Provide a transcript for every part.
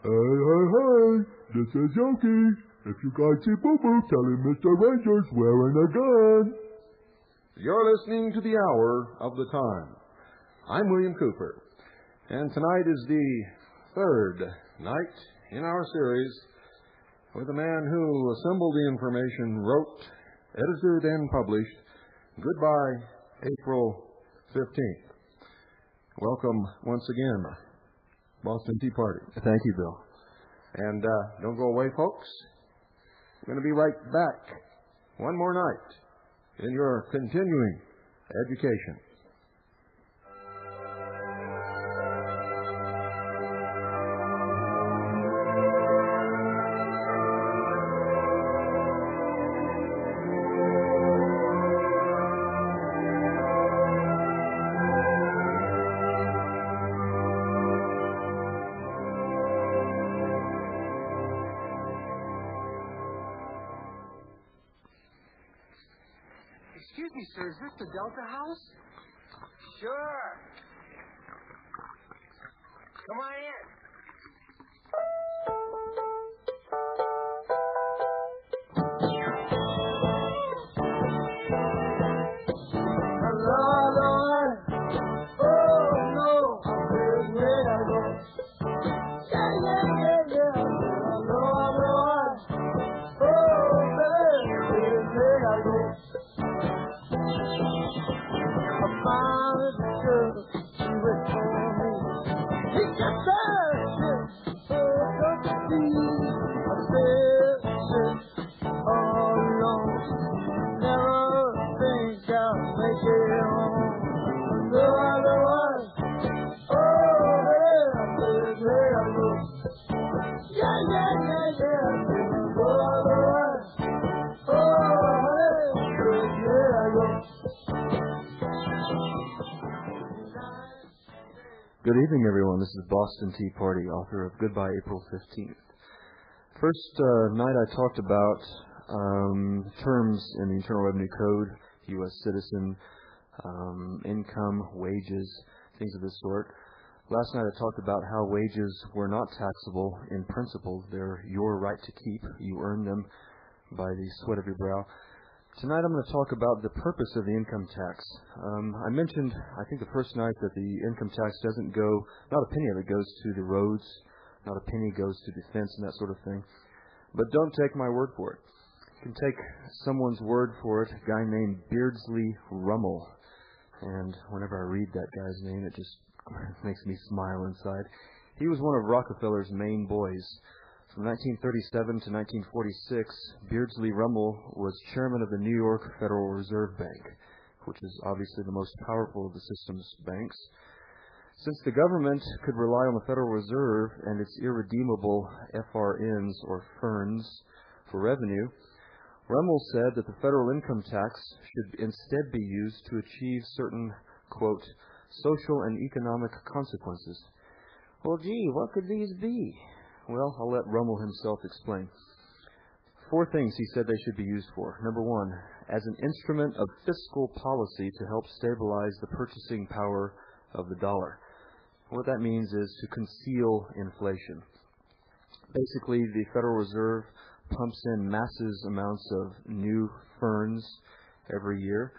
Hey, this is Yogi. If you guys see Boo Boo, tell him Mr. Ranger's wearing a gun. You're listening to the Hour of the Time. I'm William Cooper, and tonight is the third night in our series with a man who assembled the information, wrote, edited, and published Goodbye, April 15th. Welcome once again, Boston Tea Party. Thank you, Bill. And don't go away, folks. We're going to be right back one more night in your continuing education. Excuse me, sir, is this the Delta House? Sure. Come on in. Hello, Lord. Oh, no, where I go. Yeah. Hello, Lord. Oh, where I go. Good evening, everyone. This is Boston Tea Party, author of Goodbye, April 15th. First night I talked about terms in the Internal Revenue Code, U.S. citizen, income, wages, things of this sort. Last night I talked about how wages were not taxable in principle. They're your right to keep. You earn them by the sweat of your brow. Tonight I'm going to talk about the purpose of the income tax. I mentioned, I think the first night, that the income tax doesn't go, not a penny of it goes to the roads, not a penny goes to defense and that sort of thing. But don't take my word for it. You can take someone's word for it, a guy named Beardsley Rummel. And whenever I read that guy's name, it just makes me smile inside. He was one of Rockefeller's main boys. From 1937 to 1946, Beardsley Rummel was chairman of the New York Federal Reserve Bank, which is obviously the most powerful of the system's banks. Since the government could rely on the Federal Reserve and its irredeemable FRNs, or ferns, for revenue, Rummel said that the federal income tax should instead be used to achieve certain, quote, social and economic consequences. Well, gee, what could these be? Well, I'll let Rummel himself explain. 4 things he said they should be used for. Number 1, as an instrument of fiscal policy to help stabilize the purchasing power of the dollar. What that means is to conceal inflation. Basically, the Federal Reserve pumps in massive amounts of new ferns every year,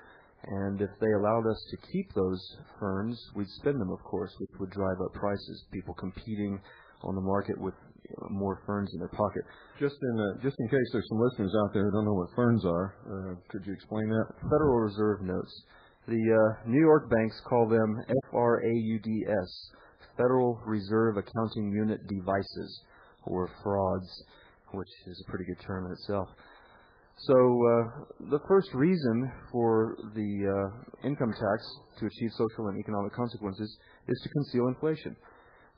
and if they allowed us to keep those ferns, we'd spend them, of course, which would drive up prices, people competing on the market with more ferns in their pocket. Just in case there's some listeners out there who don't know what ferns are, could you explain that? Federal Reserve notes. The New York banks call them FRAUDS, Federal Reserve Accounting Unit Devices, or frauds, which is a pretty good term in itself. So the first reason for the income tax to achieve social and economic consequences is to conceal inflation.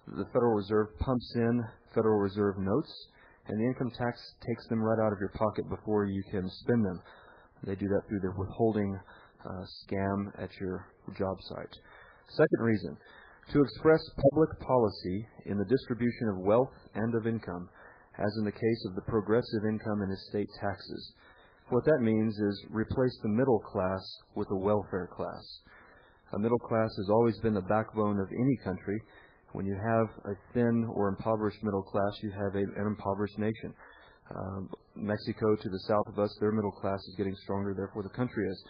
The Federal Reserve pumps in Federal Reserve notes, and the income tax takes them right out of your pocket before you can spend them. They do that through their withholding scam at your job site. Second reason, to express public policy in the distribution of wealth and of income, as in the case of the progressive income and estate taxes. What that means is replace the middle class with a welfare class. A middle class has always been the backbone of any country. When you have a thin or impoverished middle class, you have an impoverished nation. Mexico to the south of us, their middle class is getting stronger, therefore the country is.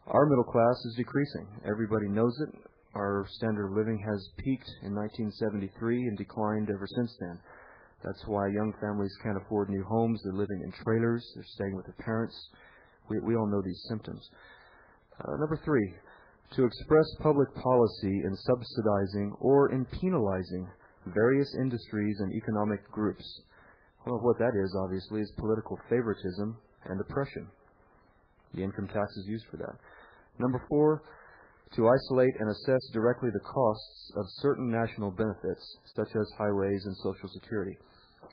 Our middle class is decreasing. Everybody knows it. Our standard of living has peaked in 1973 and declined ever since then. That's why young families can't afford new homes. They're living in trailers. They're staying with their parents. We all know these symptoms. Number three, to express public policy in subsidizing or in penalizing various industries and economic groups. Well, what that is, obviously, is political favoritism and oppression. The income tax is used for that. Number four, to isolate and assess directly the costs of certain national benefits, such as highways and Social Security.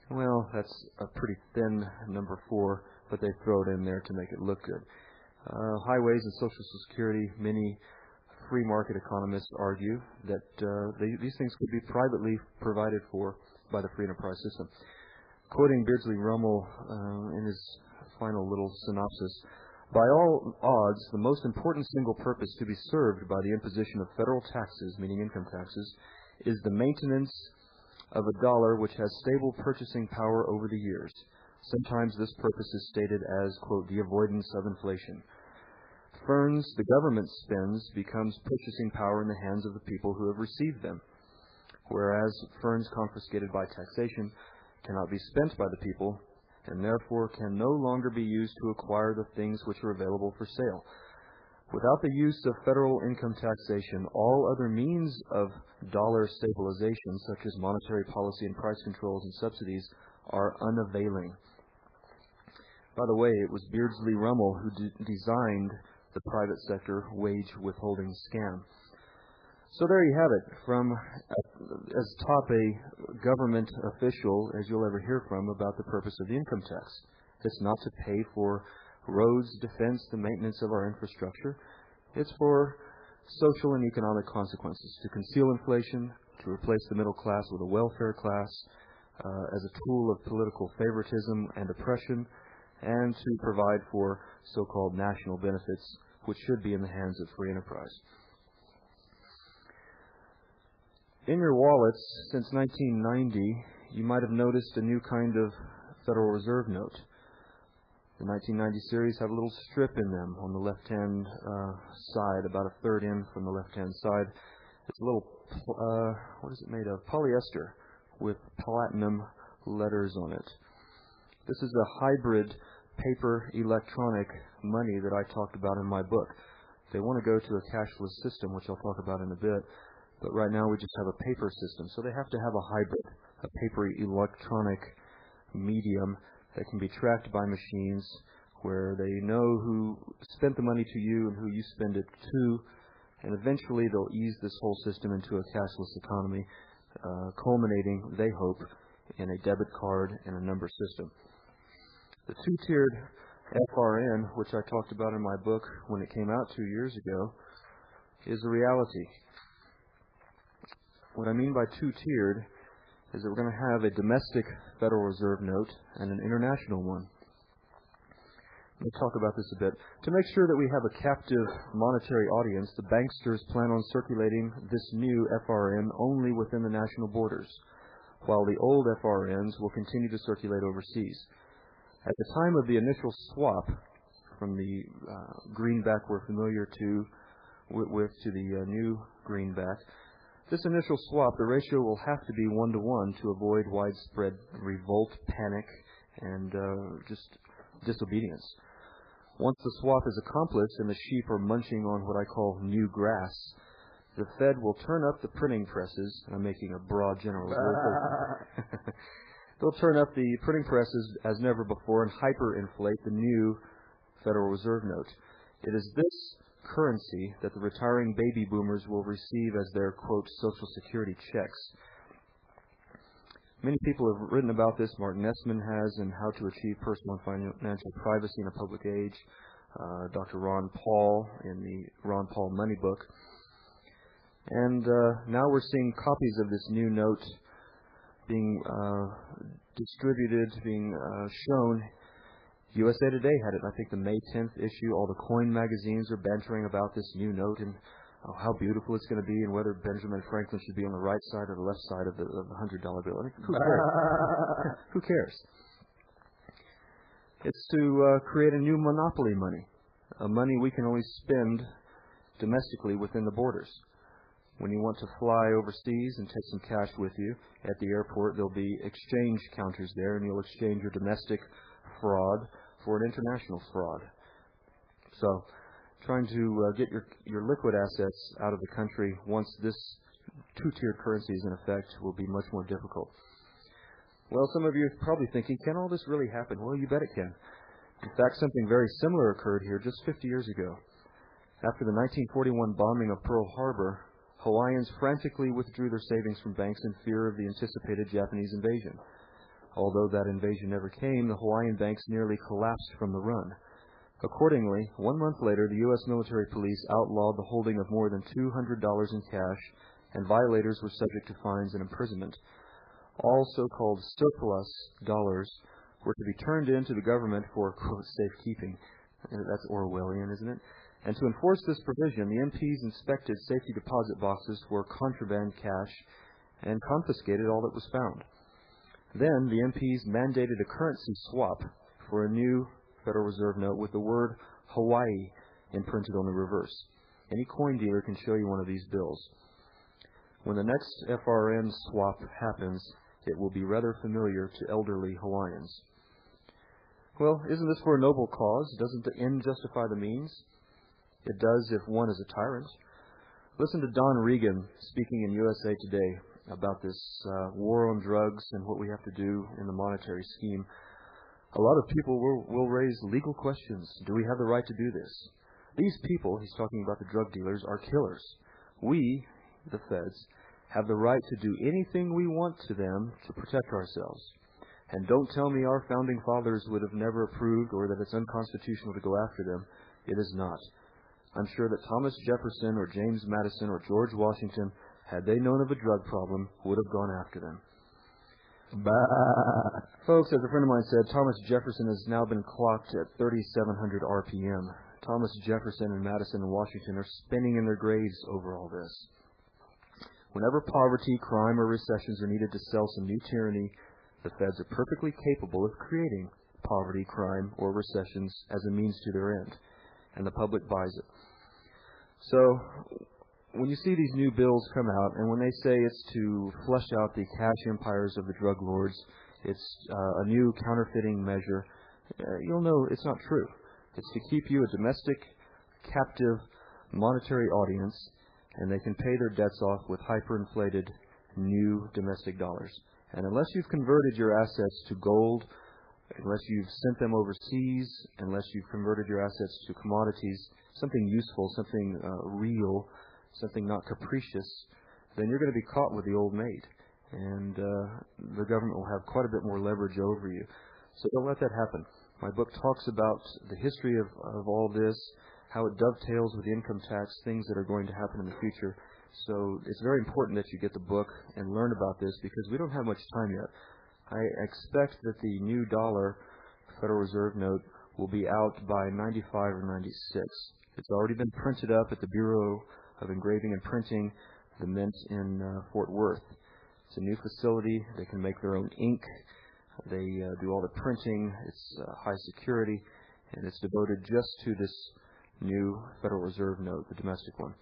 Well, that's a pretty thin number four, but they throw it in there to make it look good. Highways and Social Security, many free market economists argue that these things could be privately provided for by the free enterprise system. Quoting Beardsley Rummel in his final little synopsis, by all odds, the most important single purpose to be served by the imposition of federal taxes, meaning income taxes, is the maintenance of a dollar which has stable purchasing power over the years. Sometimes this purpose is stated as, quote, the avoidance of inflation. Funds the government spends becomes purchasing power in the hands of the people who have received them, whereas funds confiscated by taxation cannot be spent by the people, and therefore can no longer be used to acquire the things which are available for sale. Without the use of federal income taxation, all other means of dollar stabilization, such as monetary policy and price controls and subsidies, are unavailing. By the way, it was Beardsley Rummel who designed the private sector wage withholding scam. So there you have it, from as top a government official as you'll ever hear from about the purpose of the income tax. It's not to pay for roads, defense, the maintenance of our infrastructure. It's for social and economic consequences, to conceal inflation, to replace the middle class with a welfare class, as a tool of political favoritism and oppression, and to provide for so-called national benefits, which should be in the hands of free enterprise. In your wallets, since 1990, you might have noticed a new kind of Federal Reserve note. The 1990 series have a little strip in them on the left-hand side, about a third in from the left-hand side. It's a little, what is it made of? Polyester with platinum letters on it. This is a hybrid paper electronic money that I talked about in my book. They want to go to a cashless system, which I'll talk about in a bit. But right now we just have a paper system. So they have to have a hybrid, a paper electronic medium that can be tracked by machines, where they know who spent the money to you and who you spend it to. And eventually they'll ease this whole system into a cashless economy, culminating, they hope, in a debit card and a number system. The two-tiered FRN, which I talked about in my book when it came out 2 years ago, is a reality. What I mean by two-tiered is that we're going to have a domestic Federal Reserve note and an international one. We'll talk about this a bit. To make sure that we have a captive monetary audience, the banksters plan on circulating this new FRN only within the national borders, while the old FRNs will continue to circulate overseas. At the time of the initial swap from the greenback we're familiar with to the new greenback, this initial swap, the ratio will have to be 1-to-1 to avoid widespread revolt, panic, and just disobedience. Once the swap is accomplished and the sheep are munching on what I call new grass, the Fed will turn up the printing presses, and I'm making a broad generalization. They'll turn up the printing presses as never before and hyperinflate the new Federal Reserve note. It is this currency that the retiring baby boomers will receive as their, quote, Social Security checks. Many people have written about this. Martin Essman has, in How to Achieve Personal and Financial Privacy in a Public Age. Dr. Ron Paul in the Ron Paul Money Book. And now we're seeing copies of this new note being distributed, being shown. USA Today had it, I think, the May 10th issue. All the coin magazines are bantering about this new note and how beautiful it's going to be and whether Benjamin Franklin should be on the right side or the left side of the $100 bill. Who cares? Who cares? It's to create a new monopoly money, a money we can only spend domestically within the borders. When you want to fly overseas and take some cash with you at the airport, there'll be exchange counters there, and you'll exchange your domestic fraud for an international fraud. So, trying to get your liquid assets out of the country once this two-tiered currency is in effect will be much more difficult. Well, some of you are probably thinking, can all this really happen? Well, you bet it can. In fact, something very similar occurred here just 50 years ago. After the 1941 bombing of Pearl Harbor, Hawaiians frantically withdrew their savings from banks in fear of the anticipated Japanese invasion. Although that invasion never came, the Hawaiian banks nearly collapsed from the run. Accordingly, 1 month later, the U.S. military police outlawed the holding of more than $200 in cash, and violators were subject to fines and imprisonment. All so-called surplus dollars were to be turned in to the government for, quote, safekeeping. That's Orwellian, isn't it? And to enforce this provision, the MPs inspected safety deposit boxes for contraband cash and confiscated all that was found. Then the MPs mandated a currency swap for a new Federal Reserve note with the word Hawaii imprinted on the reverse. Any coin dealer can show you one of these bills. When the next FRN swap happens, it will be rather familiar to elderly Hawaiians. Well, isn't this for a noble cause? Doesn't the end justify the means? It does if one is a tyrant. Listen to Don Regan speaking in USA Today about this war on drugs and what we have to do in the monetary scheme. A lot of people will raise legal questions. Do we have the right to do this? These people, he's talking about the drug dealers, are killers. We, the feds, have the right to do anything we want to them to protect ourselves. And don't tell me our founding fathers would have never approved or that it's unconstitutional to go after them. It is not. I'm sure that Thomas Jefferson or James Madison or George Washington, had they known of a drug problem, would have gone after them. Bah. Folks, as a friend of mine said, Thomas Jefferson has now been clocked at 3,700 RPM. Thomas Jefferson and Madison and Washington are spinning in their graves over all this. Whenever poverty, crime, or recessions are needed to sell some new tyranny, the feds are perfectly capable of creating poverty, crime, or recessions as a means to their end, and the public buys it. So, when you see these new bills come out, and when they say it's to flush out the cash empires of the drug lords, it's a new counterfeiting measure, you'll know it's not true. It's to keep you a domestic, captive, monetary audience, and they can pay their debts off with hyperinflated new domestic dollars. And unless you've converted your assets to gold, unless you've sent them overseas, unless you've converted your assets to commodities, something useful, something real, something not capricious, then you're going to be caught with the old maid. And the government will have quite a bit more leverage over you. So don't let that happen. My book talks about the history of all this, how it dovetails with the income tax, things that are going to happen in the future. So it's very important that you get the book and learn about this because we don't have much time yet. I expect that the new dollar Federal Reserve note will be out by 95 or 96. It's already been printed up at the Bureau of Engraving and Printing, the Mint in Fort Worth. It's a new facility. They can make their own ink. They do all the printing. It's high security, and it's devoted just to this new Federal Reserve note, the domestic one.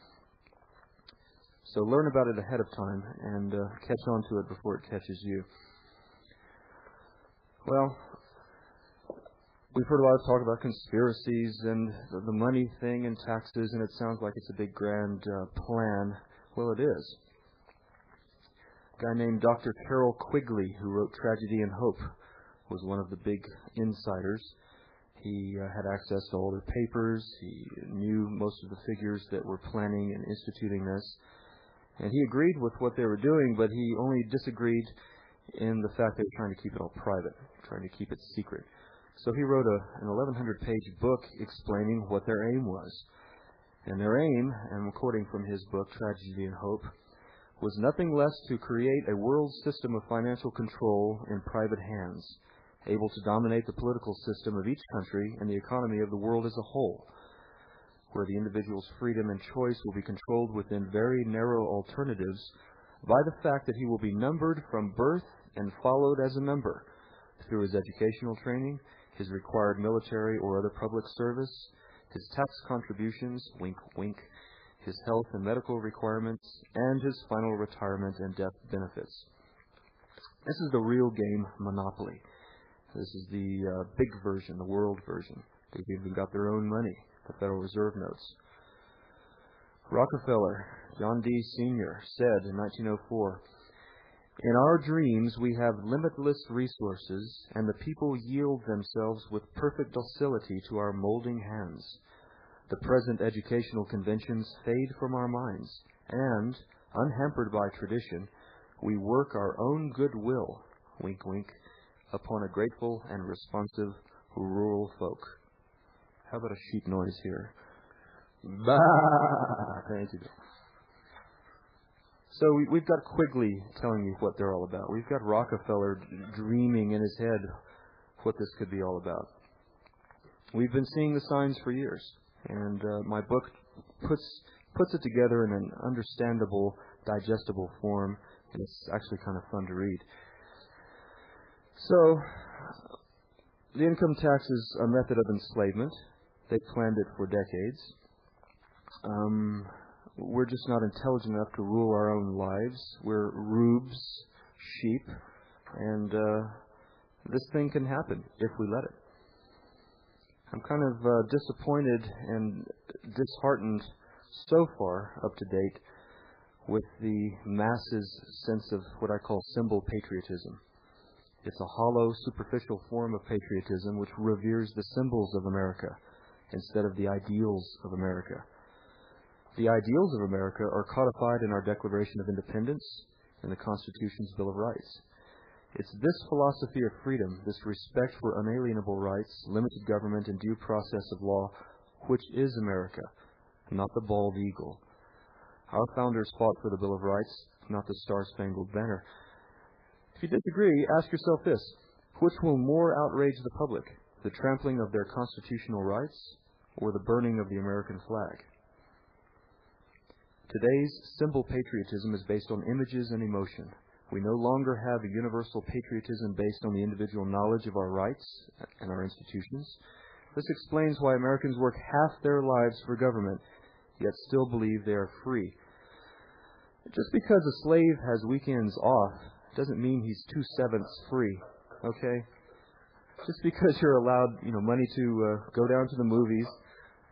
So learn about it ahead of time and catch on to it before it catches you. Well, we've heard a lot of talk about conspiracies and the money thing and taxes, and it sounds like it's a big grand plan. Well, it is. A guy named Dr. Carroll Quigley, who wrote Tragedy and Hope, was one of the big insiders. He had access to all their papers. He knew most of the figures that were planning and instituting this. And he agreed with what they were doing, but he only disagreed in the fact they were trying to keep it all private, trying to keep it secret. So he wrote an 1,100-page book explaining what their aim was. And their aim, and I'm quoting from his book, Tragedy and Hope, was nothing less to create a world system of financial control in private hands, able to dominate the political system of each country and the economy of the world as a whole, where the individual's freedom and choice will be controlled within very narrow alternatives by the fact that he will be numbered from birth and followed as a number through his educational training, his required military or other public service, his tax contributions, wink, wink, his health and medical requirements, and his final retirement and death benefits. This is the real game monopoly. This is the big version, the world version. They've even got their own money, the Federal Reserve notes. Rockefeller, John D. Sr., said in 1904, "In our dreams we have limitless resources, and the people yield themselves with perfect docility to our molding hands. The present educational conventions fade from our minds, and, unhampered by tradition, we work our own goodwill, wink, wink, upon a grateful and responsive rural folk." How about a sheep noise here? Bah! Thank you. So we've got Quigley telling you what they're all about. We've got Rockefeller dreaming in his head what this could be all about. We've been seeing the signs for years, and my book puts it together in an understandable, digestible form, and it's actually kind of fun to read. So, the income tax is a method of enslavement. They planned it for decades. We're just not intelligent enough to rule our own lives. We're rubes, sheep, and this thing can happen if we let it. I'm kind of disappointed and disheartened so far, up to date, with the masses' sense of what I call symbol patriotism. It's a hollow, superficial form of patriotism which reveres the symbols of America instead of the ideals of America. The ideals of America are codified in our Declaration of Independence and the Constitution's Bill of Rights. It's this philosophy of freedom, this respect for unalienable rights, limited government, and due process of law, which is America, not the bald eagle. Our founders fought for the Bill of Rights, not the Star-Spangled Banner. If you disagree, ask yourself this: which will more outrage the public, the trampling of their constitutional rights or the burning of the American flag? Today's symbol patriotism is based on images and emotion. We no longer have a universal patriotism based on the individual knowledge of our rights and our institutions. This explains why Americans work half their lives for government, yet still believe they are free. Just because a slave has weekends off doesn't mean he's 2/7 free, okay? Just because you're allowed, money to go down to the movies,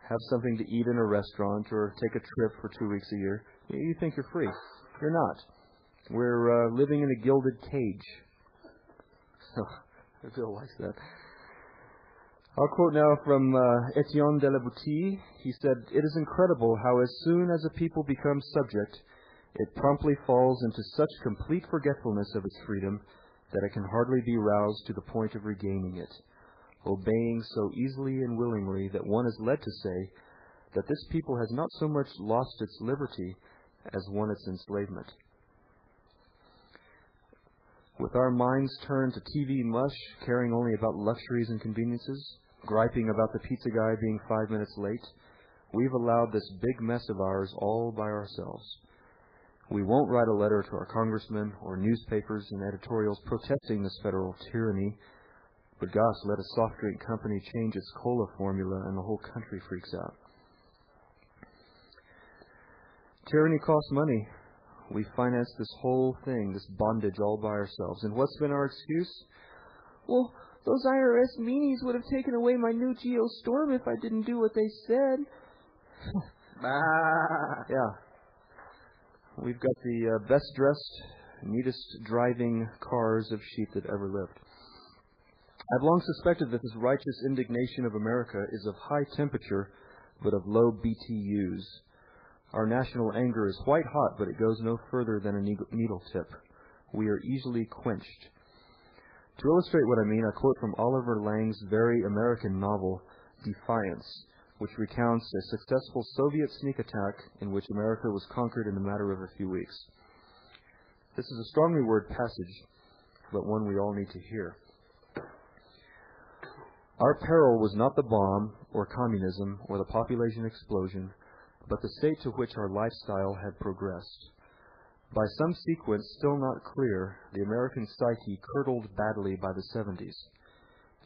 have something to eat in a restaurant, or take a trip for 2 weeks a year, you think you're free. You're not. We're living in a gilded cage. Bill likes that. I'll quote now from Etienne de la Boutie. He said, "It is incredible how as soon as a people becomes subject, it promptly falls into such complete forgetfulness of its freedom that it can hardly be roused to the point of regaining it, obeying so easily and willingly that one is led to say that this people has not so much lost its liberty as won its enslavement." With our minds turned to TV mush, caring only about luxuries and conveniences, griping about the pizza guy being 5 minutes late, we've allowed this big mess of ours all by ourselves. We won't write a letter to our congressmen or newspapers and editorials protesting this federal tyranny, but gosh, let a soft drink company change its cola formula and the whole country freaks out. Tyranny costs money. We finance this whole thing, this bondage, all by ourselves. And what's been our excuse? Well, those IRS meanies would have taken away my new Geostorm if I didn't do what they said. Yeah. We've got the best-dressed, neatest driving cars of sheep that ever lived. I've long suspected that this righteous indignation of America is of high temperature, but of low BTUs. Our national anger is white hot, but it goes no further than a needle tip. We are easily quenched. To illustrate what I mean, I quote from Oliver Lang's very American novel, Defiance, which recounts a successful Soviet sneak attack in which America was conquered in the matter of a few weeks. This is a strongly worded passage, but one we all need to hear. Our peril was not the bomb, or communism, or the population explosion, but the state to which our lifestyle had progressed. By some sequence still not clear, the American psyche curdled badly by the 70s.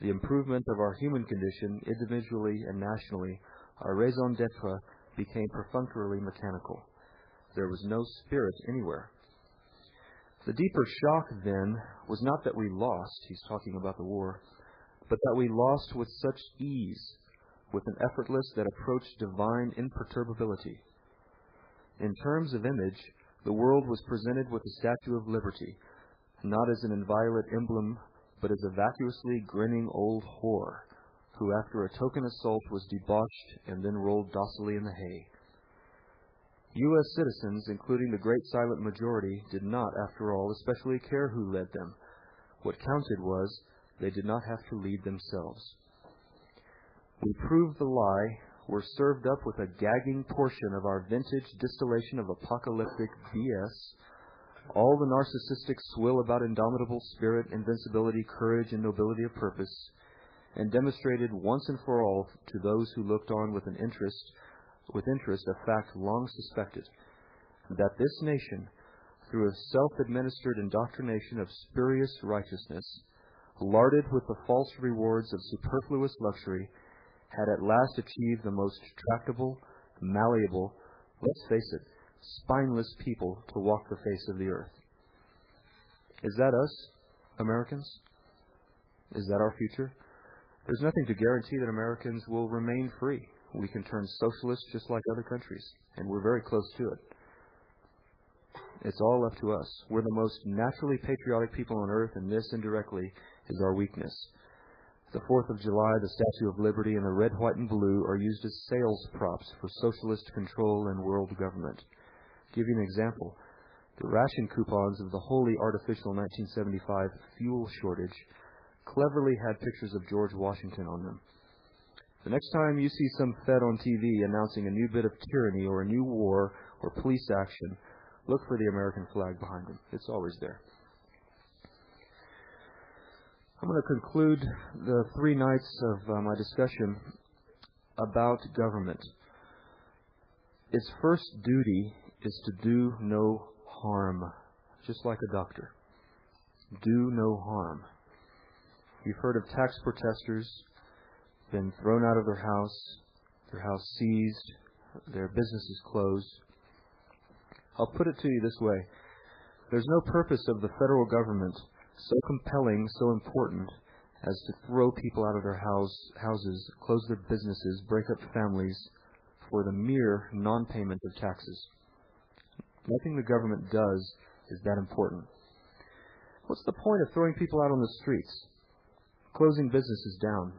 The improvement of our human condition, individually and nationally, our raison d'etre, became perfunctorily mechanical. There was no spirit anywhere. The deeper shock, then, was not that we lost, he's talking about the war, but that we lost with such ease, with an effortless that approached divine imperturbability. In terms of image, the world was presented with the Statue of Liberty, not as an inviolate emblem, but as a vacuously grinning old whore, who after a token assault was debauched and then rolled docilely in the hay. U.S. citizens, including the great silent majority, did not, after all, especially care who led them. What counted was, they did not have to lead themselves. We proved the lie, were served up with a gagging portion of our vintage distillation of apocalyptic BS, all the narcissistic swill about indomitable spirit, invincibility, courage, and nobility of purpose, and demonstrated once and for all to those who looked on with interest a fact long suspected, that this nation, through a self-administered indoctrination of spurious righteousness, larded with the false rewards of superfluous luxury, had at last achieved the most tractable, malleable, let's face it, spineless people to walk the face of the earth. Is that us, Americans? Is that our future? There's nothing to guarantee that Americans will remain free. We can turn socialist just like other countries, and we're very close to it. It's all up to us. We're the most naturally patriotic people on earth, and this, indirectly, is our weakness. The 4th of July, the Statue of Liberty, and the red, white, and blue are used as sales props for socialist control and world government. To give you an example, the ration coupons of the wholly artificial 1975 fuel shortage cleverly had pictures of George Washington on them. The next time you see some Fed on TV announcing a new bit of tyranny or a new war or police action, look for the American flag behind them. It's always there. I'm going to conclude the 3 nights of my discussion about government. Its first duty is to do no harm, just like a doctor. Do no harm. You've heard of tax protesters been thrown out of their house seized, their businesses closed. I'll put it to you this way. There's no purpose of the federal government so compelling, so important, as to throw people out of their houses, close their businesses, break up families, for the mere non-payment of taxes. Nothing the government does is that important. What's the point of throwing people out on the streets, closing businesses down,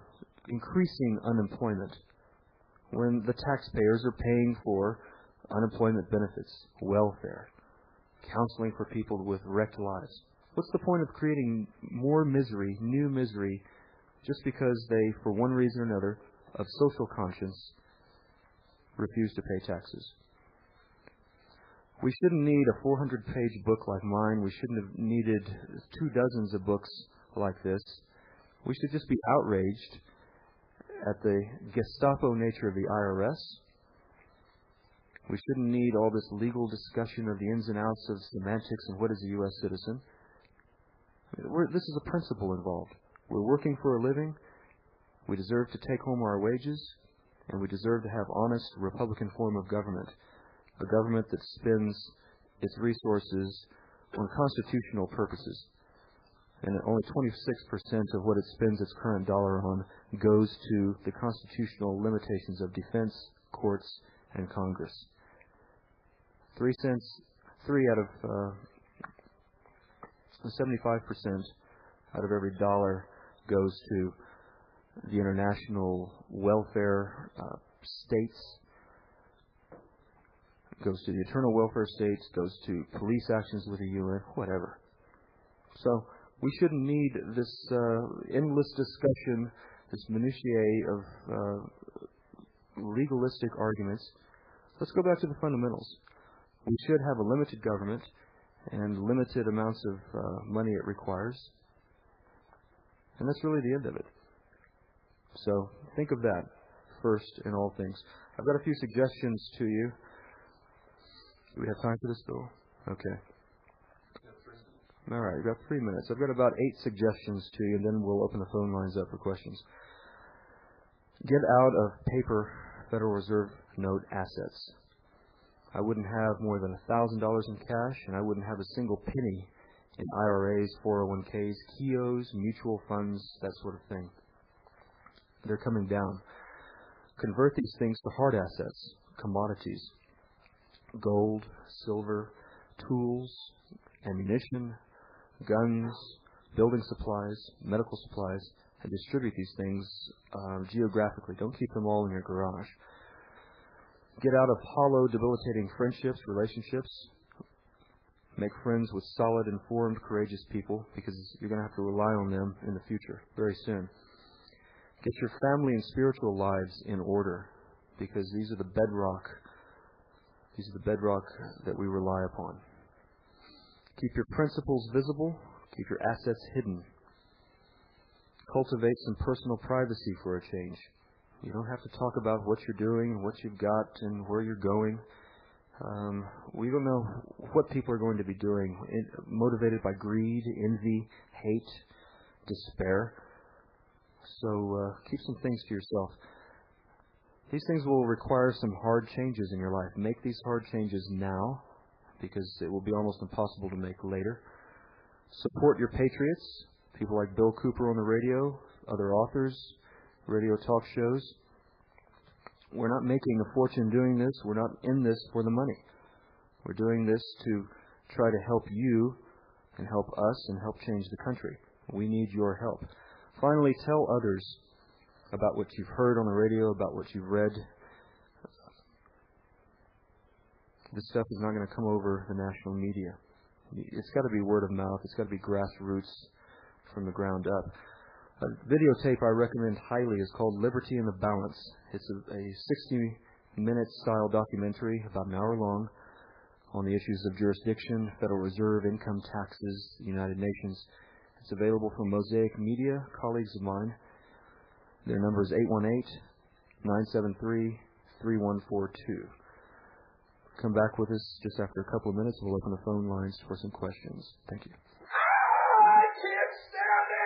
increasing unemployment, when the taxpayers are paying for unemployment benefits, welfare, counseling for people with wrecked lives? What's the point of creating more misery, new misery, just because they, for one reason or another, of social conscience, refuse to pay taxes? We shouldn't need a 400-page book like mine. We shouldn't have needed 24 books like this. We should just be outraged at the Gestapo nature of the IRS. We shouldn't need all this legal discussion of the ins and outs of semantics and what is a U.S. citizen. This is a principle involved. We're working for a living. We deserve to take home our wages, and we deserve to have honest Republican form of government, a government that spends its resources on constitutional purposes. And only 26% of what it spends its current dollar on goes to the constitutional limitations of defense, courts, and Congress. 3 out of 75% out of every dollar goes to the international welfare states, goes to the eternal welfare states, goes to police actions with the UN, whatever. So we shouldn't need this endless discussion, this minutiae of legalistic arguments. Let's go back to the fundamentals. We should have a limited government and limited amounts of money it requires. And that's really the end of it. So think of that first in all things. I've got a few suggestions to you. Do we have time for this, Bill? Okay. All right, we've got 3 minutes. I've got about 8 suggestions to you, and then we'll open the phone lines up for questions. Get out of paper Federal Reserve note assets. I wouldn't have more than $1,000 in cash, and I wouldn't have a single penny in IRAs, 401ks, KIOs, mutual funds, that sort of thing. They're coming down. Convert these things to hard assets, commodities, gold, silver, tools, ammunition, guns, building supplies, medical supplies, and distribute these things geographically. Don't keep them all in your garage. Get out of hollow, debilitating friendships, relationships. Make friends with solid, informed, courageous people, because you're going to have to rely on them in the future, very soon. Get your family and spiritual lives in order, because these are the bedrock. These are the bedrock that we rely upon. Keep your principles visible. Keep your assets hidden. Cultivate some personal privacy for a change. You don't have to talk about what you're doing, what you've got, and where you're going. We don't know what people are going to be doing, motivated by greed, envy, hate, despair. So keep some things to yourself. These things will require some hard changes in your life. Make these hard changes now, because it will be almost impossible to make later. Support your patriots, people like Bill Cooper on the radio, other authors, radio talk shows. We're not making a fortune doing this. We're not in this for the money. We're doing this to try to help you and help us and help change the country. We need your help. Finally, tell others about what you've heard on the radio, about what you've read. This stuff is not going to come over the national media. It's got to be word of mouth. It's got to be grassroots from the ground up. A videotape I recommend highly is called Liberty in the Balance. It's a 60-minute style documentary, about an hour long, on the issues of jurisdiction, Federal Reserve, income taxes, the United Nations. It's available from Mosaic Media, colleagues of mine. Their number is 818-973-3142. Come back with us just after a couple of minutes. We'll open the phone lines for some questions. Thank you. I can't stand it!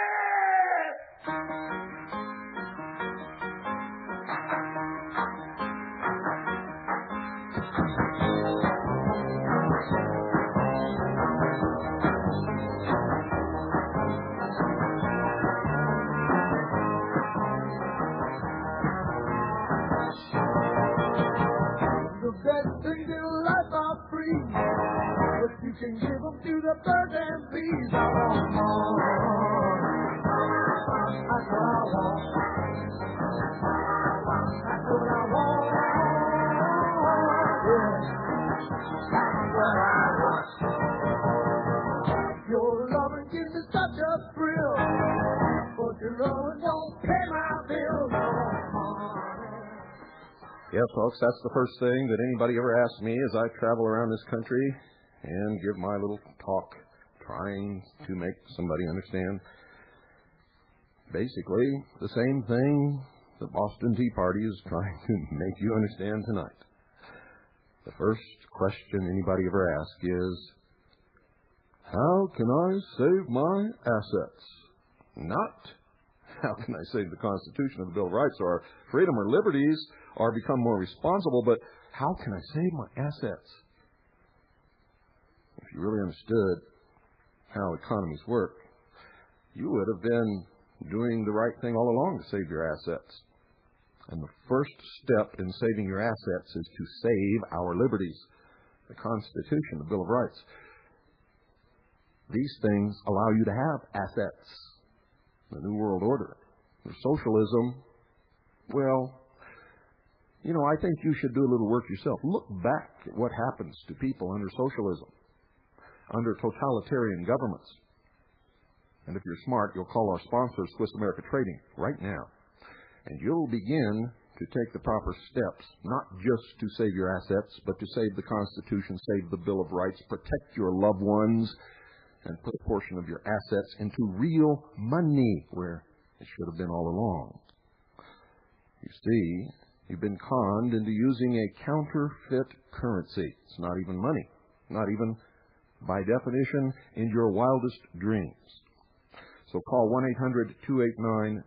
The best things in life are free, but you can give them to the birds and bees. I want more. That's what I want. That's what I want. Yeah. That's what I want. Your loving gives me such a thrill, but your loving don't pay my bills. I want more. Yes, folks, that's the first thing that anybody ever asks me as I travel around this country and give my little talk trying to make somebody understand. Basically, the same thing the Boston Tea Party is trying to make you understand tonight. The first question anybody ever asks is, how can I save my assets? Not, how can I save the Constitution or the Bill of Rights or freedom or liberties or become more responsible, but how can I save my assets? If you really understood how economies work, you would have been doing the right thing all along to save your assets. And the first step in saving your assets is to save our liberties, the Constitution, the Bill of Rights. These things allow you to have assets. The New World Order. The socialism, well, you know, I think you should do a little work yourself. Look back at what happens to people under socialism, under totalitarian governments. And if you're smart, you'll call our sponsor, Swiss America Trading, right now. And you'll begin to take the proper steps, not just to save your assets, but to save the Constitution, save the Bill of Rights, protect your loved ones, and put a portion of your assets into real money where it should have been all along. You see, you've been conned into using a counterfeit currency. It's not even money, not even by definition in your wildest dreams. So call 1-800-289-2646.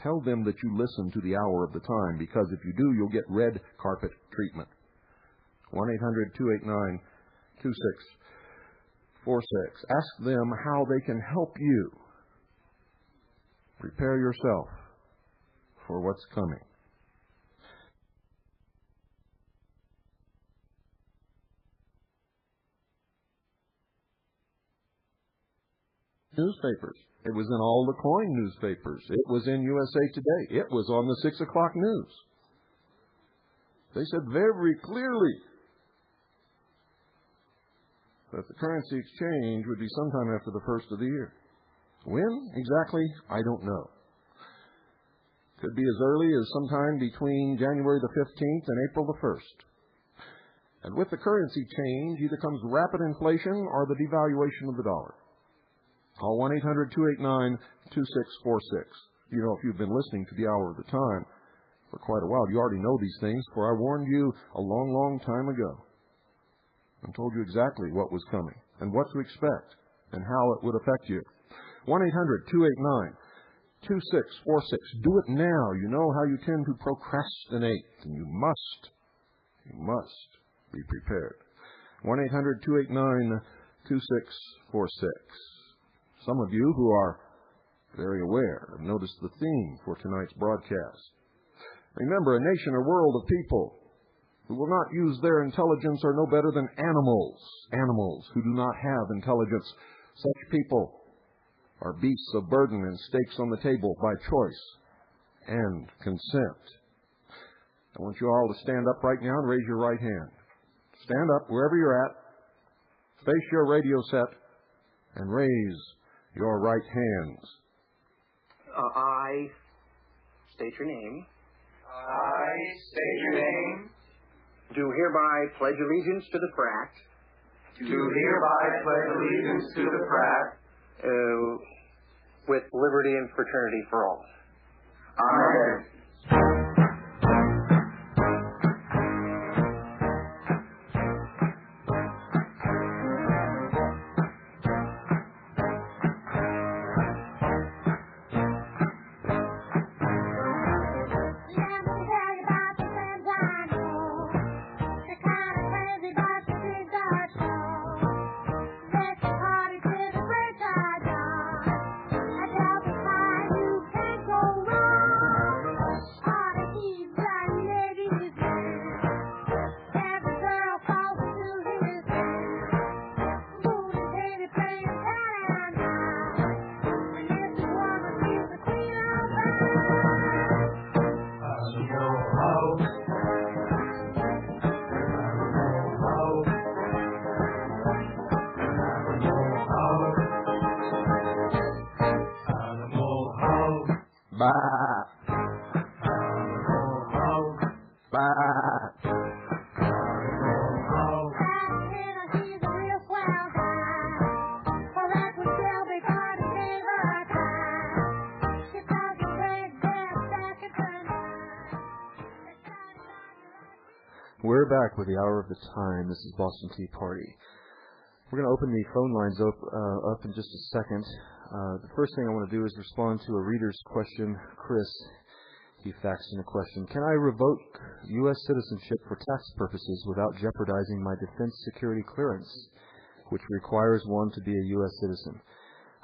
Tell them that you listen to the Hour of the Time, because if you do, you'll get red carpet treatment. 1-800-289-2646. Ask them how they can help you. Prepare yourself for what's coming. Newspapers. It was in all the coin newspapers. It was in USA Today. It was on the 6 o'clock news. They said very clearly that the currency exchange would be sometime after the first of the year. When exactly, I don't know. Could be as early as sometime between January the 15th and April the 1st. And with the currency change, either comes rapid inflation or the devaluation of the dollar. Call 1-800-289-2646. You know, if you've been listening to the Hour of the Time for quite a while, you already know these things, for I warned you a long, long time ago and told you exactly what was coming and what to expect and how it would affect you. 1-800-289-2646. Do it now. You know how you tend to procrastinate, and you must be prepared. 1-800-289-2646. Some of you who are very aware have noticed the theme for tonight's broadcast. Remember, a nation or world of people who will not use their intelligence are no better than animals who do not have intelligence. Such people are beasts of burden and stakes on the table by choice and consent. I want you all to stand up right now and raise your right hand. Stand up wherever you're at, face your radio set, and raise your right hands. I state your name. I state your name. Do hereby pledge allegiance to the flag. Do hereby pledge allegiance to the flag. With liberty and fraternity for all. Amen. We're back with the Hour of the Time. This is Boston Tea Party. We're going to open the phone lines up in just a second. The first thing I want to do is respond to a reader's question. Chris, he faxed in a question. Can I revoke U.S. citizenship for tax purposes without jeopardizing my defense security clearance, which requires one to be a U.S. citizen?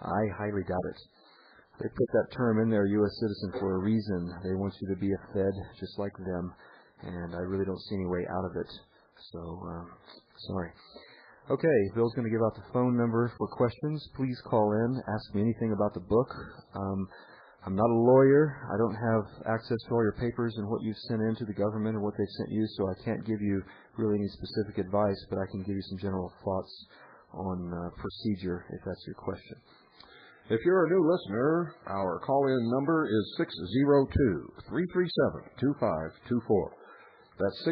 I highly doubt it. They put that term in there, U.S. citizen, for a reason. They want you to be a Fed just like them, and I really don't see any way out of it. So, sorry. Okay, Bill's going to give out the phone number for questions. Please call in. Ask me anything about the book. I'm not a lawyer. I don't have access to all your papers and what you've sent in to the government or what they've sent you, so I can't give you really any specific advice, but I can give you some general thoughts on procedure, if that's your question. If you're a new listener, our call-in number is 602-337-2524. That's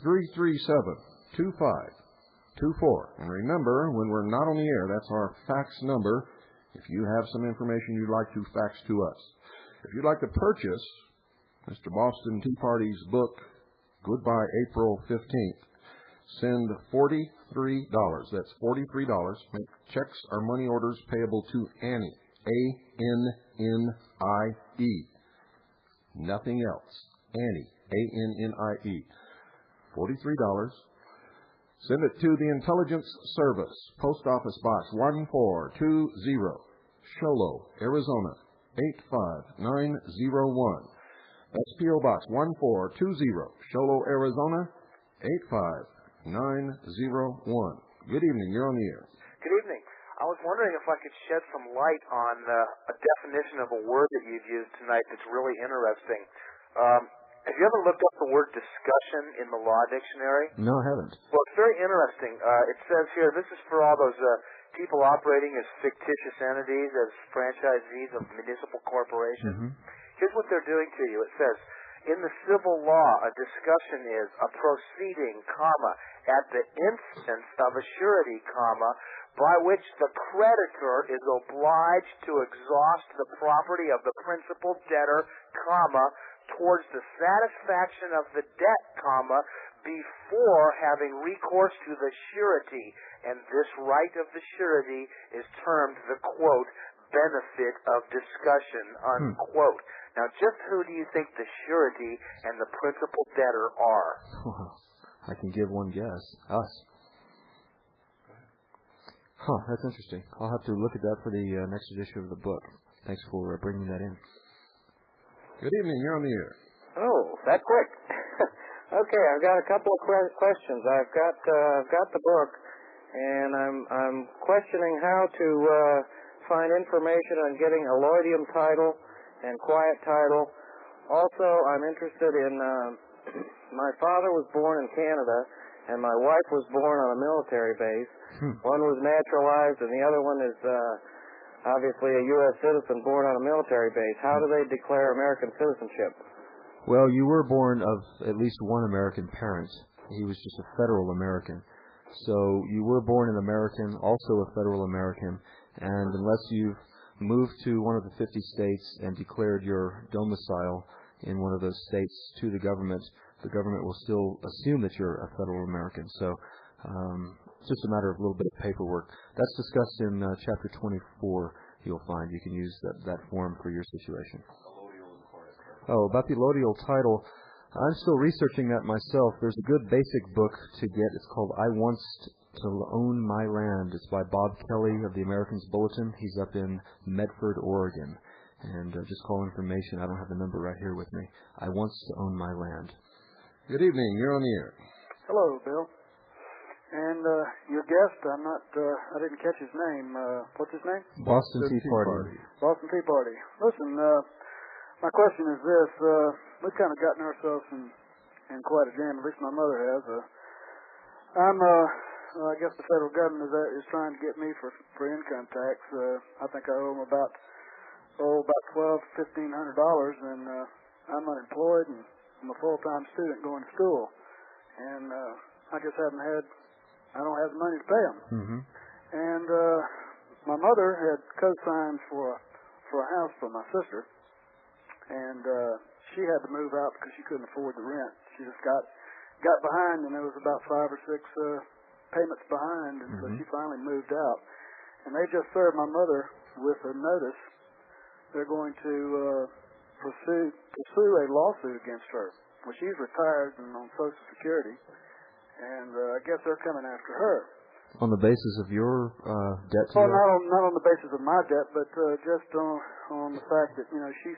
602-337-2524. And remember, when we're not on the air, that's our fax number if you have some information you'd like to fax to us. If you'd like to purchase Mr. Boston Tea Party's book, Goodbye April 15th, send $43. That's $43. Make checks or money orders payable to Annie, A-N-N-I-E. Nothing else. Annie, A-N-N-I-E. $43. Send it to the Intelligence Service, Post Office Box 1420, Sholo, Arizona 85901. That's P.O. Box 1420, Sholo, Arizona 85901. Good evening. You're on the air. Good evening. I was wondering if I could shed some light on a definition of a word that you've used tonight that's really interesting. Have you ever looked up the word discussion in the law dictionary? No, I haven't. Well, it's very interesting. It says here, this is for all those people operating as fictitious entities, as franchisees of municipal corporations. Here's what they're doing to you. It says, in the civil law, a discussion is a proceeding, at the instance of a surety, by which the creditor is obliged to exhaust the property of the principal debtor, towards the satisfaction of the debt, before having recourse to the surety, and this right of the surety is termed the, quote, benefit of discussion, unquote. Now, just who do you think the surety and the principal debtor are? Well, I can give one guess. Us. That's interesting. I'll have to look at that for the next edition of the book. Thanks for bringing that in. Good evening. You're on the air. Oh, that quick. Okay, I've got a couple of questions. I've got the book, and I'm questioning how to find information on getting a Lloydium title and quiet title. Also, I'm interested in, my father was born in Canada, and my wife was born on a military base. One was naturalized, and the other one is obviously a U.S. citizen born on a military base. How do they declare American citizenship? Well, you were born of at least one American parent. He was just a federal American. So you were born an American, also a federal American, and unless you've moved to one of the 50 states and declared your domicile in one of those states to the government will still assume that you're a federal American. So it's just a matter of a little bit of paperwork. That's discussed in Chapter 24, you'll find. You can use that form for your situation. Oh, about the allodial title, I'm still researching that myself. There's a good basic book to get. It's called I Once to Own My Land. It's by Bob Kelly of the Americans Bulletin. He's up in Medford, Oregon. And just call information. I don't have the number right here with me. I Once to Own My Land. Good evening. You're on the air. Hello, Bill. And your guest, I didn't catch his name. What's his name? Boston Tea Party. Boston Tea Party. Listen, my question is this. We've kind of gotten ourselves in quite a jam, at least my mother has. I guess the federal government is trying to get me for income tax. I think I owe them about $1,200 to $1,500, and I'm unemployed, and I'm a full-time student going to school. And I just I don't have the money to pay them. And my mother had co-signed for a house for my sister, and she had to move out because she couldn't afford the rent. She just got behind, and there was about 5 or 6 payments behind, and so she finally moved out. And they just served my mother with a notice. They're going to pursue a lawsuit against her. Well, she's retired and on Social Security, and I guess they're coming after her. On the basis of your debt to well, not on the basis of my debt, but just on the fact that she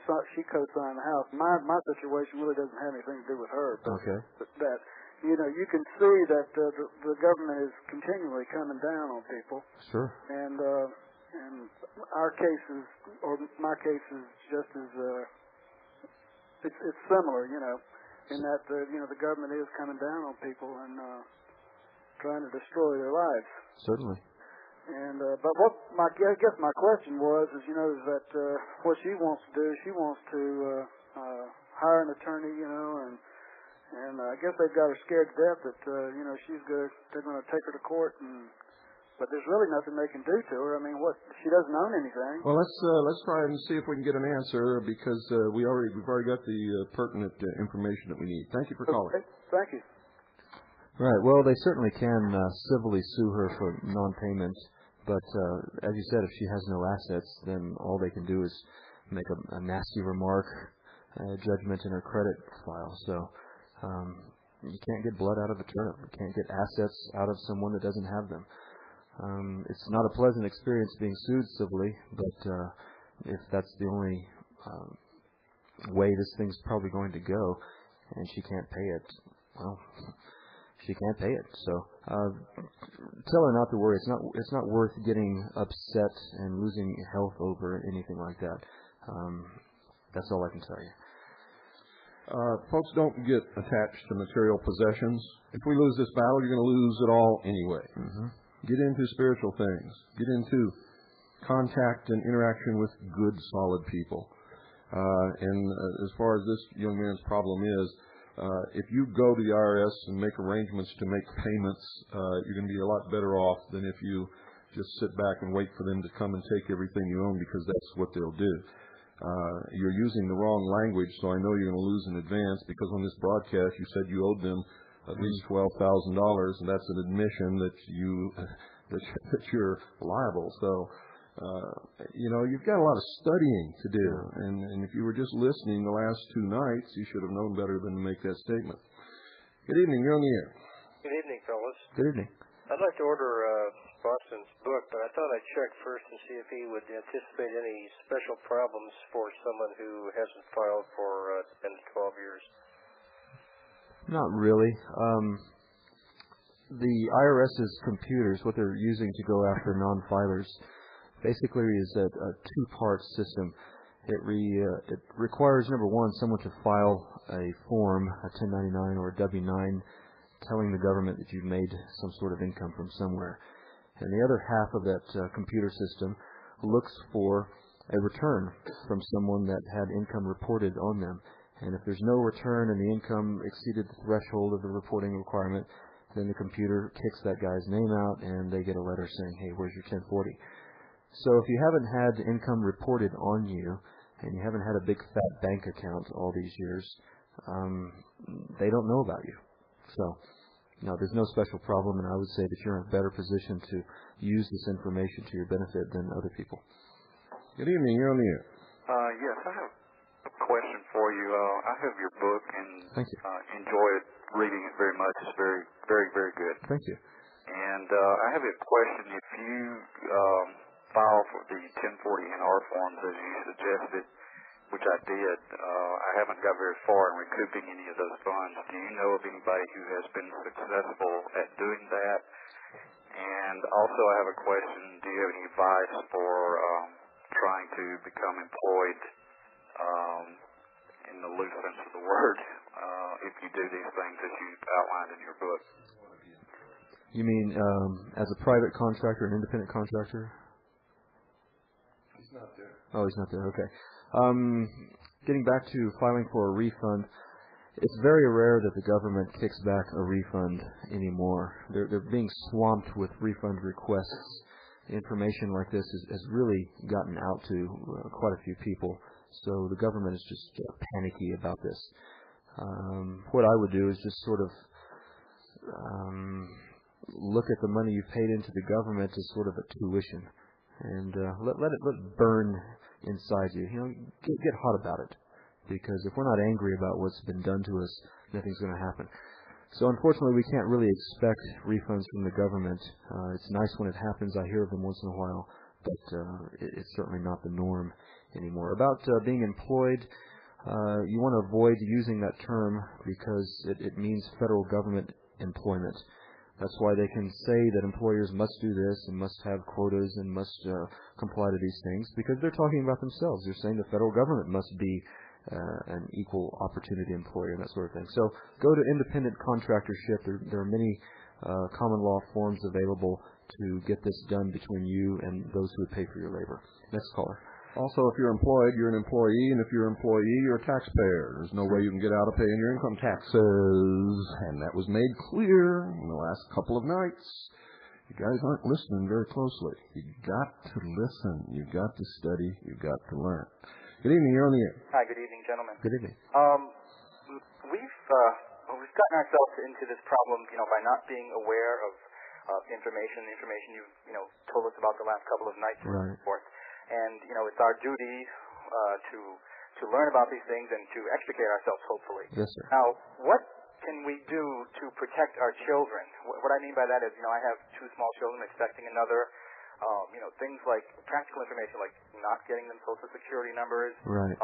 co-signed the house. My situation really doesn't have anything to do with her. But okay. That you can see that the government is continually coming down on people. Sure. And our case is, or my case is just as it's similar, in that the government is coming down on people and trying to destroy their lives. Certainly. And but I guess my question was is that what she wants to do, she wants to hire an attorney, and I guess they've got her scared to death that they're going to take her to court, but there's really nothing they can do to her. I mean, she doesn't own anything. Well, let's try and see if we can get an answer, because we've already got the pertinent information that we need. Thank you for calling. Okay. Thank you. Right. Well, they certainly can civilly sue her for non-payment, but as you said, if she has no assets, then all they can do is make a nasty remark, judgment in her credit file. So you can't get blood out of a turnip. You can't get assets out of someone that doesn't have them. It's not a pleasant experience being sued civilly, but if that's the only way this thing's probably going to go, and she can't pay it, well, she can't pay it. So tell her not to worry. It's not worth getting upset and losing health over anything like that. That's all I can tell you. Folks, don't get attached to material possessions. If we lose this battle, you're going to lose it all anyway. Mm-hmm. Get into spiritual things. Get into contact and interaction with good, solid people. And as far as this young man's problem is, if you go to the IRS and make arrangements to make payments, you're going to be a lot better off than if you just sit back and wait for them to come and take everything you own, because that's what they'll do. You're using the wrong language, so I know you're going to lose in advance, because on this broadcast you said you owed them at least $12,000, and that's an admission that you're liable. So you've got a lot of studying to do, and if you were just listening the last 2 nights, you should have known better than to make that statement. Good evening, you're on the air. Good evening, fellas. Good evening. I'd like to order Boston's book, but I thought I'd check first and see if he would anticipate any special problems for someone who hasn't filed for 10 to 12 years. Not really. The IRS's computers, what they're using to go after non-filers, basically is a two-part system. It requires, number one, someone to file a form, a 1099 or a W-9, telling the government that you've made some sort of income from somewhere. And the other half of that computer system looks for a return from someone that had income reported on them. And if there's no return and the income exceeded the threshold of the reporting requirement, then the computer kicks that guy's name out and they get a letter saying, hey, where's your 1040? So if you haven't had income reported on you and you haven't had a big fat bank account all these years, they don't know about you. So, no, there's no special problem, and I would say that you're in a better position to use this information to your benefit than other people. Good evening, you're on the air. Yes, I have a question for you. I have your book and Thank you. Enjoy reading it very much. It's very, very, very good. Thank you. And I have a question. If you file for the 1040NR forms as you suggested, which I did, I haven't got very far in recouping any of those funds. Do you know of anybody who has been successful at doing that? And also I have a question. Do you have any advice for trying to become employed in the loose sense of the word if you do these things that you outlined in your book? You mean as a private contractor, an independent contractor? He's not there. Oh, he's not there. Okay. Getting back to filing for a refund, it's very rare that the government kicks back a refund anymore. They're being swamped with refund requests. Information like this has really gotten out to quite a few people, so the government is just panicky about this. What I would do is just sort of look at the money you've paid into the government as sort of a tuition, and let it burn inside you. Get hot about it, because if we're not angry about what's been done to us, nothing's going to happen. So unfortunately, we can't really expect refunds from the government. It's nice when it happens. I hear of them once in a while, but it's certainly not the norm anymore. About being employed, you want to avoid using that term because it means federal government employment. That's why they can say that employers must do this and must have quotas and must comply to these things, because they're talking about themselves. They're saying the federal government must be an equal opportunity employer and that sort of thing. So go to independent contractorship. There are many common law forms available to get this done between you and those who would pay for your labor. Next caller. Also, if you're employed, you're an employee, and if you're an employee, you're a taxpayer. There's no way you can get out of paying your income taxes, and that was made clear in the last couple of nights. You guys aren't listening very closely. You've got to listen. You've got to study. You've got to learn. Good evening. You're on the air. Hi. Good evening, gentlemen. Good evening. We've gotten ourselves into this problem, by not being aware of information you've, told us about the last couple of nights and so forth. And, it's our duty to learn about these things and to extricate ourselves, hopefully. Yes, sir. Now, what can we do to protect our children? What I mean by that is, I have 2 small children expecting another. Things like practical information, like not getting them Social Security numbers. Right.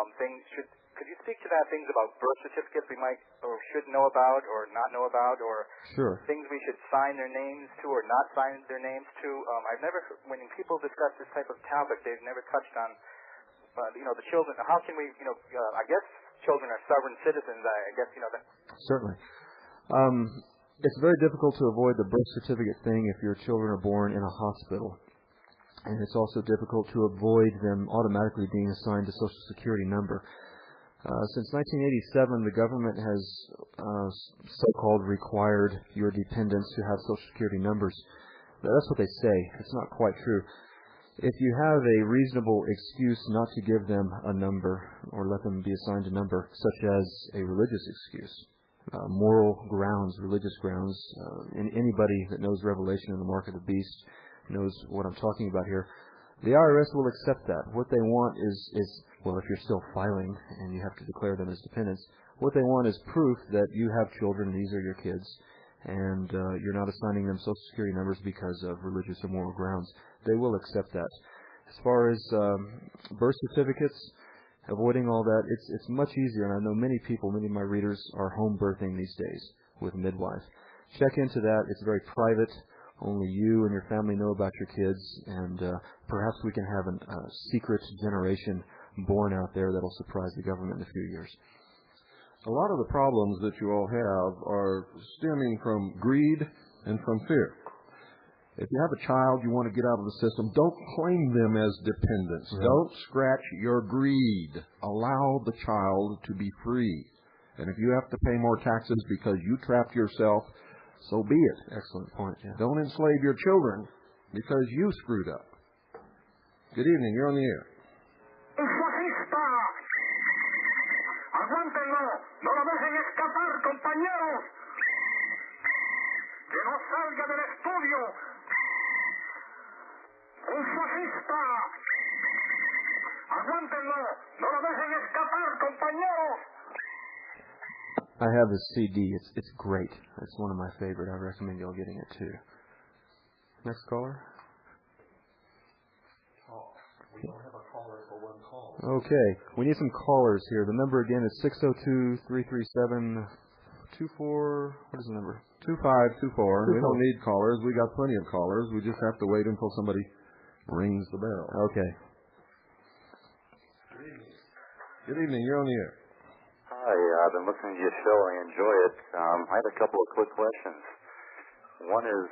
Could you speak to that? Things about birth certificates we might or should know about or not know about, or sure. things we should sign their names to or not sign their names to. I've never, when people discuss this type of topic, they've never touched on, the children. How can we, I guess children are sovereign citizens. I guess, that. Certainly. It's very difficult to avoid the birth certificate thing if your children are born in a hospital. And it's also difficult to avoid them automatically being assigned a Social Security number. Since 1987, the government has so-called required your dependents to have Social Security numbers. That's what they say. It's not quite true. If you have a reasonable excuse not to give them a number or let them be assigned a number, such as a religious excuse, moral grounds, religious grounds, anybody that knows Revelation and the Mark of the Beast knows what I'm talking about here. The IRS will accept that. What they want is, well, if you're still filing and you have to declare them as dependents, what they want is proof that you have children, these are your kids, and you're not assigning them Social Security numbers because of religious or moral grounds. They will accept that. As far as birth certificates, avoiding all that, it's much easier, and I know many people, many of my readers are home birthing these days with midwives. Check into that. It's very private. Only you and your family know about your kids, and perhaps we can have a secret generation born out there that'll surprise the government in a few years. A lot of the problems that you all have are stemming from greed and from fear. If you have a child you want to get out of the system, don't claim them as dependents. Right. Don't scratch your greed. Allow the child to be free. And if you have to pay more taxes because you trapped yourself, so be it. Excellent point. Yeah. Don't enslave your children because you screwed up. Good evening. You're on the air. ¡Fascista! ¡Aguántenlo! ¡No lo dejen escapar, compañeros! ¡Que no salga del estudio! ¡Un fascista! ¡Aguántenlo! ¡No lo dejen escapar, compañeros! I have this CD. It's great. It's one of my favorite. I recommend y'all getting it too. Next caller. We don't have a caller for one call. Okay. We need some callers here. The number again is 602-337-24... What is the number? 2524. We don't need callers. We got plenty of callers. We just have to wait until somebody rings the bell. Okay. Good evening. Good evening. You're on the air. Hi, I've been listening to your show. I enjoy it. I have a couple of quick questions. One is,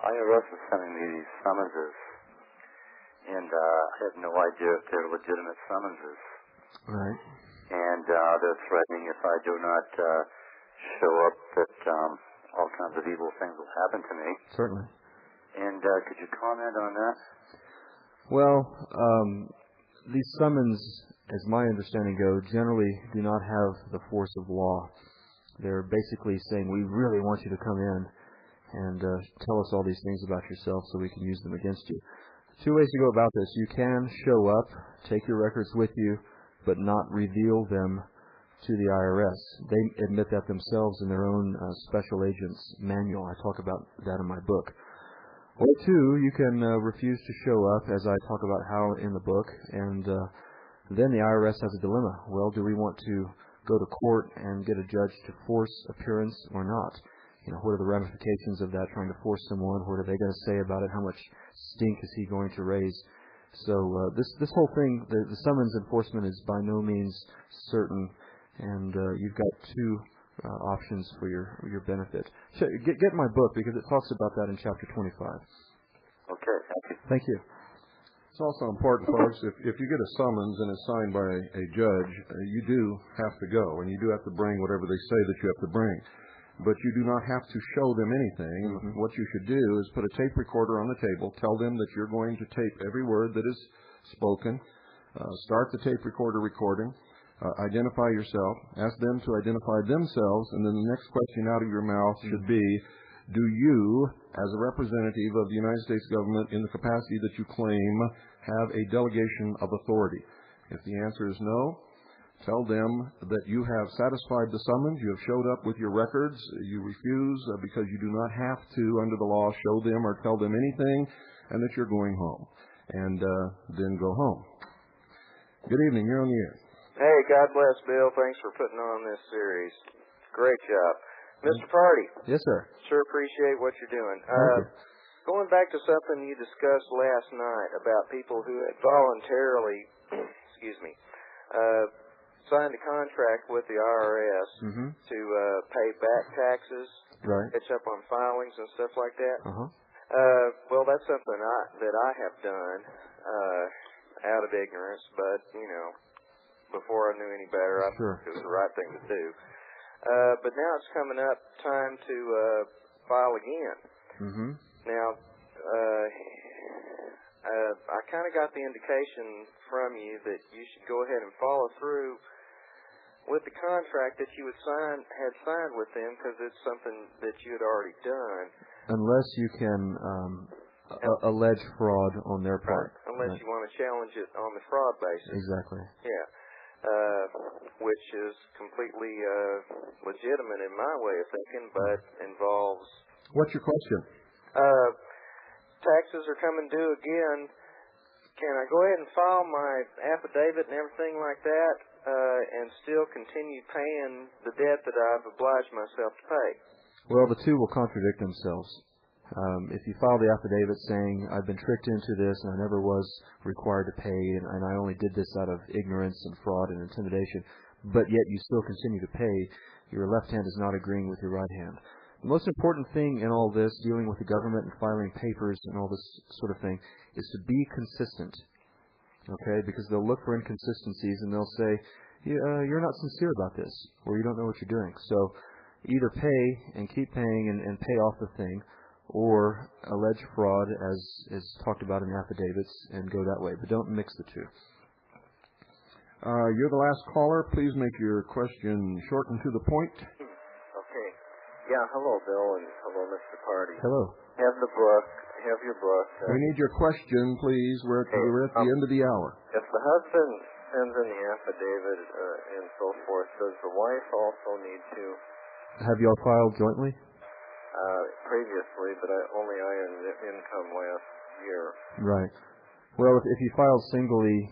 IRS is sending me these summonses, and I have no idea if they're legitimate summonses. Right. And they're threatening if I do not show up that all kinds of evil things will happen to me. Certainly. And could you comment on that? Well, these summons, as my understanding go, generally do not have the force of law. They're basically saying, we really want you to come in and tell us all these things about yourself so we can use them against you. 2 ways to go about this. You can show up, take your records with you, but not reveal them to the IRS. They admit that themselves in their own special agents manual. I talk about that in my book. Or 2, you can refuse to show up, as I talk about how in the book, and then the IRS has a dilemma. Well, do we want to go to court and get a judge to force appearance or not? You know, what are the ramifications of that, trying to force someone? What are they going to say about it? How much stink is he going to raise? So this whole thing, the summons enforcement is by no means certain, and you've got 2 options for your benefit. So get my book because it talks about that in chapter 25. Okay, thank you. Thank you. It's also important, folks, if you get a summons and it's signed by a judge, you do have to go, and you do have to bring whatever they say that you have to bring. But you do not have to show them anything. Mm-hmm. What you should do is put a tape recorder on the table, tell them that you're going to tape every word that is spoken, start the tape recorder recording, identify yourself, ask them to identify themselves, and then the next question out of your mouth should be, do you, as a representative of the United States government in the capacity that you claim, have a delegation of authority? If the answer is no, tell them that you have satisfied the summons, you have showed up with your records, you refuse because you do not have to, under the law, show them or tell them anything, and that you're going home. And then go home. Good evening, you're on the air. Hey, God bless, Bill. Thanks for putting on this series. Great job. Mr. Party. Yes, sir. Sure appreciate what you're doing. Thank you. Going back to something you discussed last night about people who had voluntarily, signed a contract with the IRS to pay back taxes, catch up on filings and stuff like that. Well, that's something that I have done out of ignorance, but, before I knew any better, I thought it was the right thing to do. But now it's coming up time to file again. Now, I kind of got the indication from you that you should go ahead and follow through with the contract that you had signed with them because it's something that you had already done. Unless you can allege fraud on their part. Unless you want to challenge it on the fraud basis. Exactly. Yeah. Which is completely legitimate in my way of thinking, but involves... What's your question? Taxes are coming due again. Can I go ahead and file my affidavit and everything like that and still continue paying the debt that I've obliged myself to pay? Well, the two will contradict themselves. If you file the affidavit saying, I've been tricked into this and I never was required to pay and I only did this out of ignorance and fraud and intimidation, but yet you still continue to pay, your left hand is not agreeing with your right hand. The most important thing in all this, dealing with the government and filing papers and all this sort of thing, is to be consistent. Okay? Because they'll look for inconsistencies and they'll say, you're not sincere about this, or you don't know what you're doing. So either pay and keep paying and pay off the thing, or allege fraud as is talked about in affidavits and go that way. But don't mix the two. You're the last caller. Please make your question short and to the point. Okay. Yeah, hello, Bill, and hello, Mr. Party. Hello. Have your book. We need your question, please. We're at the end of the hour. If the husband sends in the affidavit and so forth, does the wife also need to? Have you all filed jointly? Previously, but only I earned income last year. Right. Well, if you filed singly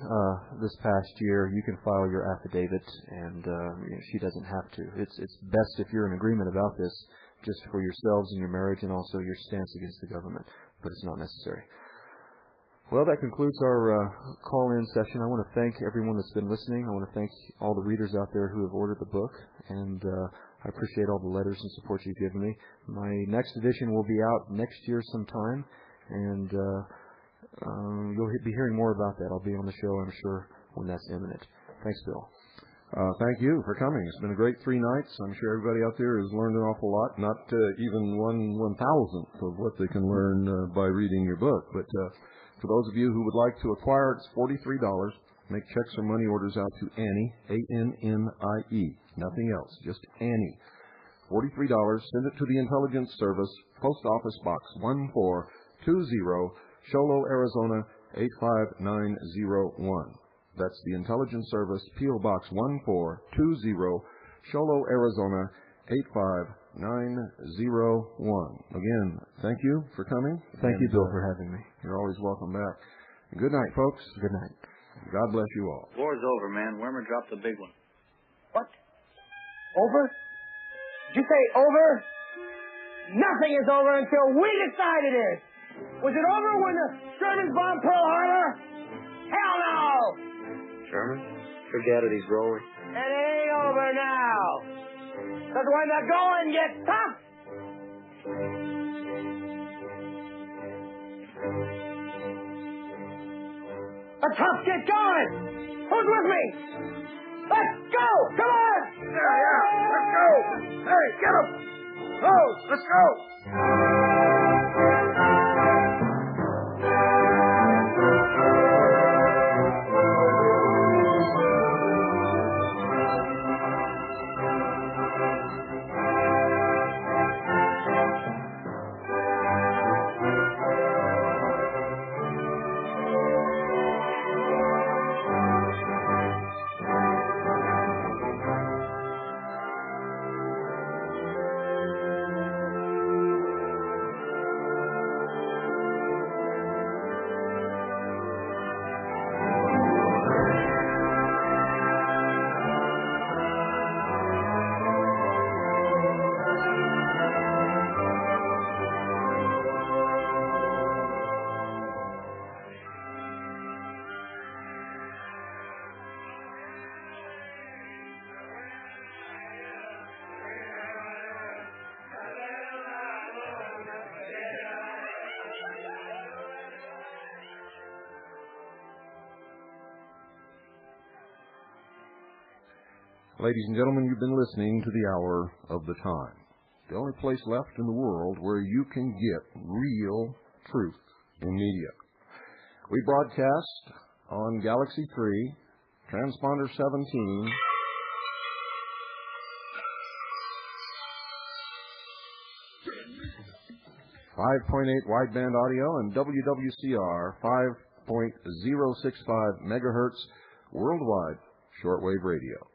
this past year, you can file your affidavit, and she doesn't have to. It's best if you're in agreement about this, just for yourselves and your marriage, and also your stance against the government. But it's not necessary. Well, that concludes our call-in session. I want to thank everyone that's been listening. I want to thank all the readers out there who have ordered the book, and I appreciate all the letters and support you've given me. My next edition will be out next year sometime, and you'll be hearing more about that. I'll be on the show, I'm sure, when that's imminent. Thanks, Bill. Thank you for coming. It's been a great 3 nights. I'm sure everybody out there has learned an awful lot, not even 1/1000th of what they can learn by reading your book. But for those of you who would like to acquire it, it's $43. Make checks or money orders out to Annie, A-N-N-I-E. Nothing else, just Annie. $43. Send it to the Intelligence Service, Post Office Box 1420, Sholo, Arizona 85901. That's the Intelligence Service, P.O. Box 1420, Sholo, Arizona 85901. Again, thank you for coming. Thank you, Bill, for having me. You're always welcome back. Good night, folks. Good night. God bless you all. War's over, man. Wormer dropped the big one. What? Over? Did you say over? Nothing is over until we decide it is. Was it over when the Germans bombed Pearl Harbor? Hell no! Sherman? Forget it, he's rolling. It ain't over now. Because when the going gets tough, the tough get going. Who's with me? Let's go! Come on! Yeah, let's go! Hey, get him! Oh, let's go! Ladies and gentlemen, you've been listening to the Hour of the Time, the only place left in the world where you can get real truth in media. We broadcast on Galaxy 3, Transponder 17, .5.8 wideband audio, and WWCR 5.065 megahertz worldwide shortwave radio.